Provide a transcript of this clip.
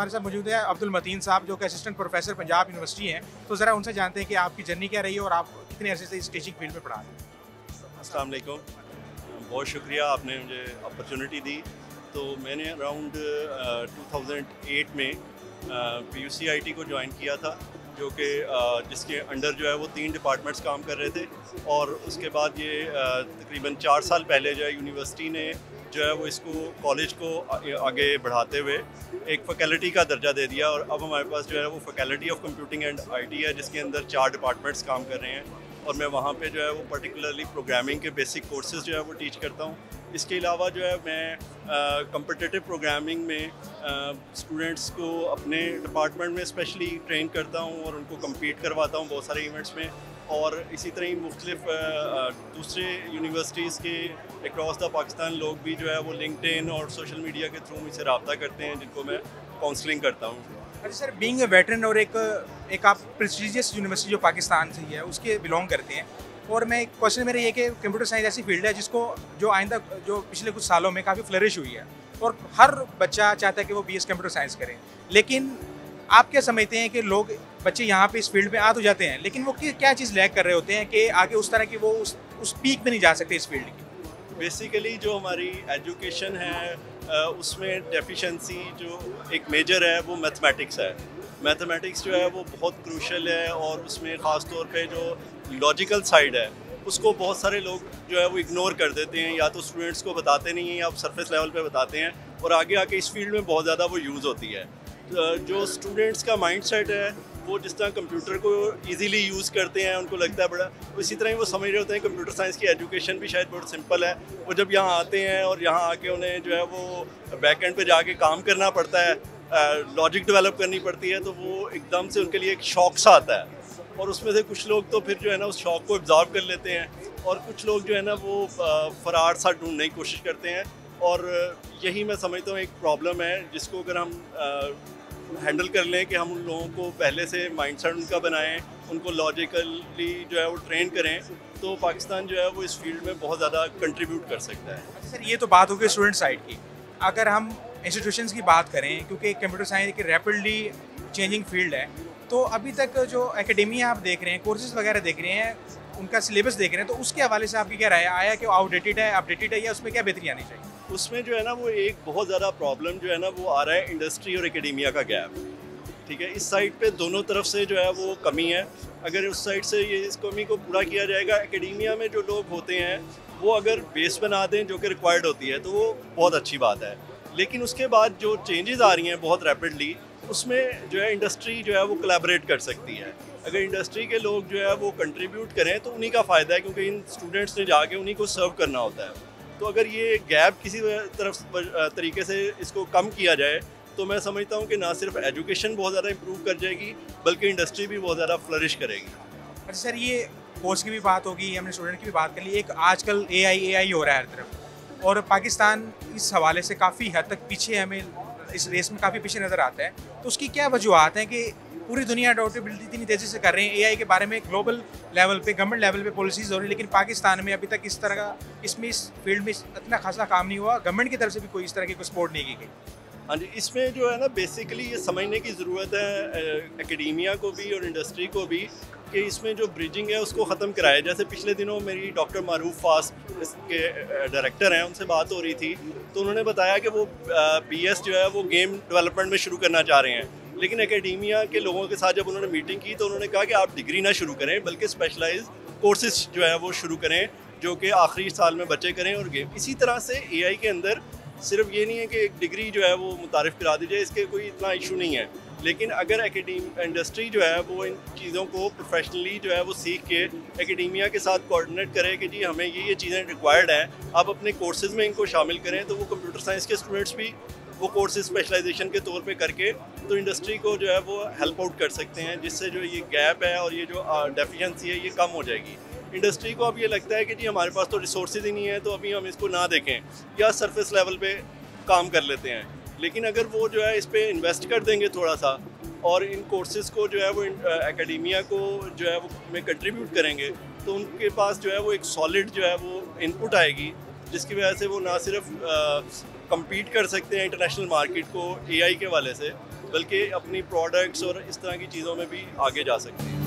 हमारे साथ मौजूद है अब्दुल मतीन साहब, जो कि असिस्टेंट प्रोफेसर पंजाब यूनिवर्सिटी हैं। तो ज़रा उनसे जानते हैं कि आपकी जर्नी क्या रही है और आप कितने अरसे से इस टीचिंग फील्ड में पढ़ा रहे हैं। अस्सलाम वालेकुम, बहुत शुक्रिया आपने मुझे अपॉर्चुनिटी दी। तो मैंने अराउंड 2008 में PUCIT को ज्वाइन किया था, जो कि जिसके अंडर जो है वो 3 डिपार्टमेंट्स काम कर रहे थे। और उसके बाद ये तकरीबन 4 साल पहले जो है यूनिवर्सिटी ने जो है वो इसको कॉलेज को आगे बढ़ाते हुए एक फैकल्टी का दर्जा दे दिया। और अब हमारे पास जो है वो faculty of computing and IT है, जिसके अंदर 4 डिपार्टमेंट्स काम कर रहे हैं। और मैं वहाँ पे जो है वो पर्टिकुलरली प्रोग्रामिंग के बेसिक कोर्सेज जो है वो टीच करता हूँ। इसके अलावा जो है मैं कम्पिटिटिव प्रोग्रामिंग में स्टूडेंट्स को अपने डिपार्टमेंट में स्पेशली ट्रेन करता हूँ और उनको कम्पीट करवाता हूँ बहुत सारे इवेंट्स में। और इसी तरह ही मुख्तलिफ दूसरे यूनिवर्सिटीज़ के अक्रॉस द पाकिस्तान लोग भी जो है वो लिंक्डइन और सोशल मीडिया के थ्रू मुझसे रब्ता करते हैं, जिनको मैं काउंसलिंग करता हूँ। अच्छा सर, बीइंग ए वेटरन और एक आप प्रेस्टिजियस यूनिवर्सिटी जो पाकिस्तान से ही है उसके बिलोंग करते हैं, और मैं क्वेश्चन मेरा ये कि कंप्यूटर साइंस ऐसी फील्ड है जिसको जो आइंदा जो पिछले कुछ सालों में काफ़ी फ्लरिश हुई है और हर बच्चा चाहता है कि वो BS कंप्यूटर साइंस करें। लेकिन आप क्या समझते हैं कि लोग बच्चे यहाँ पे इस फील्ड में आ तो जाते हैं, लेकिन वो क्या चीज़ लैक कर रहे होते हैं कि आगे उस तरह की वो उस पीक पे नहीं जा सकते इस फील्ड की? बेसिकली जो हमारी एजुकेशन है उसमें डेफिशिएंसी जो एक मेजर है वो मैथमेटिक्स है। मैथमेटिक्स जो है वो बहुत क्रूशल है, और उसमें ख़ास तौर पे जो लॉजिकल साइड है उसको बहुत सारे लोग जो है वो इग्नोर कर देते हैं, या तो स्टूडेंट्स को बताते नहीं हैं या सरफेस लेवल पे बताते हैं, और आगे आके इस फील्ड में बहुत ज़्यादा वो यूज़ होती है। जो स्टूडेंट्स का माइंडसेट है वो जिस तरह कंप्यूटर को इजीली यूज़ करते हैं, उनको लगता है बड़ा, इसी तरह ही वो समझ रहे होते हैं कंप्यूटर साइंस की एजुकेशन भी शायद बहुत सिंपल है। वो जब यहाँ आते हैं और यहाँ आके उन्हें जो है वो बैक एंड पे जाके काम करना पड़ता है, लॉजिक डेवलप करनी पड़ती है, तो वो एकदम से उनके लिए एक शौक सा आता है। और उसमें से कुछ लोग तो फिर जो है ना उस शौक को एब्जॉर्ब कर लेते हैं, और कुछ लोग जो है ना वो फरार सा ढूंढने की कोशिश करते हैं। और यही मैं समझता हूँ एक प्रॉब्लम है, जिसको अगर हम हैंडल कर लें कि हम उन लोगों को पहले से माइंडसेट उनका बनाएं, उनको लॉजिकली जो है वो ट्रेन करें, तो पाकिस्तान जो है वो इस फील्ड में बहुत ज़्यादा कंट्रीब्यूट कर सकता है। अच्छा सर, ये तो बात होगी स्टूडेंट साइड की। अगर हम इंस्टीट्यूशंस की बात करें, क्योंकि कंप्यूटर साइंस एक रैपिडली चेंजिंग फील्ड है, तो अभी तक जो एकेडेमिया आप देख रहे हैं, कोर्सेज वगैरह देख रहे हैं, उनका सिलेबस देख रहे हैं, तो उसके हवाले से आपकी क्या राय आया कि आउटडेटेड है, अपडेटेड है, या उसमें क्या बेहतरी आनी चाहिए? उसमें जो है ना वो एक बहुत ज़्यादा प्रॉब्लम जो है ना वो आ रहा है इंडस्ट्री और एकेडेमिया का गैप। ठीक है, इस साइड पे दोनों तरफ से जो है वो कमी है। अगर उस साइड से ये इस कमी को पूरा किया जाएगा, एकेडेमिया में जो लोग होते हैं वो अगर बेस बना दें जो कि रिक्वायर्ड होती है, तो वो बहुत अच्छी बात है। लेकिन उसके बाद जो चेंजेस आ रही हैं बहुत रैपिडली, उसमें जो है इंडस्ट्री जो है वो कोलैबोरेट कर सकती है। अगर इंडस्ट्री के लोग जो है वो कंट्रीब्यूट करें तो उन्हीं का फ़ायदा है, क्योंकि इन स्टूडेंट्स ने जाके उन्हीं को सर्व करना होता है। तो अगर ये गैप किसी तरफ तरीके से इसको कम किया जाए, तो मैं समझता हूँ कि ना सिर्फ एजुकेशन बहुत ज़्यादा इम्प्रूव कर जाएगी, बल्कि इंडस्ट्री भी बहुत ज़्यादा फ्लरिश करेगी। अच्छा सर, ये कोर्स की भी बात होगी, हमने स्टूडेंट की भी बात कर ली। एक आजकल AI हो रहा है हर तरफ, और पाकिस्तान इस हवाले से काफ़ी हद तक पीछे, हमें इस रेस में काफ़ी पीछे नज़र आता है। तो उसकी क्या वजूहत हैं कि पूरी दुनिया अडॉप्टेबिलिटी इतनी तेज़ी से कर रहे हैं AI के बारे में, ग्लोबल लेवल पे, गवर्नमेंट लेवल पे पॉलिसीज़ हो रही है, लेकिन पाकिस्तान में अभी तक इस तरह का इस फील्ड में इतना खासा काम नहीं हुआ, गवर्नमेंट की तरफ से भी कोई इस तरह की कोई सपोर्ट नहीं की गई। हाँ जी, इसमें जो है ना बेसिकली ये समझने की ज़रूरत है एकेडेमिया को भी और इंडस्ट्री को भी, कि इसमें जो ब्रिजिंग है उसको ख़त्म कराया। जैसे पिछले दिनों मेरी डॉक्टर मारूफ फास्ट के डायरेक्टर हैं, उनसे बात हो रही थी, तो उन्होंने बताया कि वो BS जो है वो गेम डेवलपमेंट में शुरू करना चाह रहे हैं। लेकिन एकेडेमिया के लोगों के साथ जब उन्होंने मीटिंग की तो उन्होंने कहा कि आप डिग्री ना शुरू करें, बल्कि स्पेशलाइज कोर्सेज जो है वो शुरू करें, जो कि आखिरी साल में बच्चे करें। और गेम इसी तरह से AI के अंदर सिर्फ ये नहीं है कि एक डिग्री जो है वो मुतारिफ़ करा दी जाए, इसके कोई इतना इशू नहीं है। लेकिन अगर इंडस्ट्री जो है वो इन चीज़ों को प्रोफेशनली जो है वो सीख के एकेडेमिया के साथ कोऑर्डिनेट करे कि जी हमें ये चीज़ें रिक्वायर्ड हैं, आप अपने कोर्सेज़ में इनको शामिल करें, तो वो कंप्यूटर साइंस के स्टूडेंट्स भी वो कोर्सेज स्पेशलाइजेशन के तौर पे करके तो इंडस्ट्री को जो है वो हेल्प आउट कर सकते हैं, जिससे जो ये गैप है और ये जो डेफिशिएंसी है ये कम हो जाएगी। इंडस्ट्री को अब ये लगता है कि जी हमारे पास तो रिसोर्सेज ही नहीं है, तो अभी हम इसको ना देखें या सरफेस लेवल पे काम कर लेते हैं। लेकिन अगर वो जो है इस पर इन्वेस्ट कर देंगे थोड़ा सा, और इन कोर्सेज़ को जो है वो एकेडेमिया को जो है वो में कंट्रीब्यूट करेंगे, तो उनके पास जो है वो एक सॉलिड जो है वो इनपुट आएगी, जिसकी वजह से वो ना सिर्फ कम्पीट कर सकते हैं इंटरनेशनल मार्केट को AI के वाले से, बल्कि अपनी प्रोडक्ट्स और इस तरह की चीज़ों में भी आगे जा सकते हैं।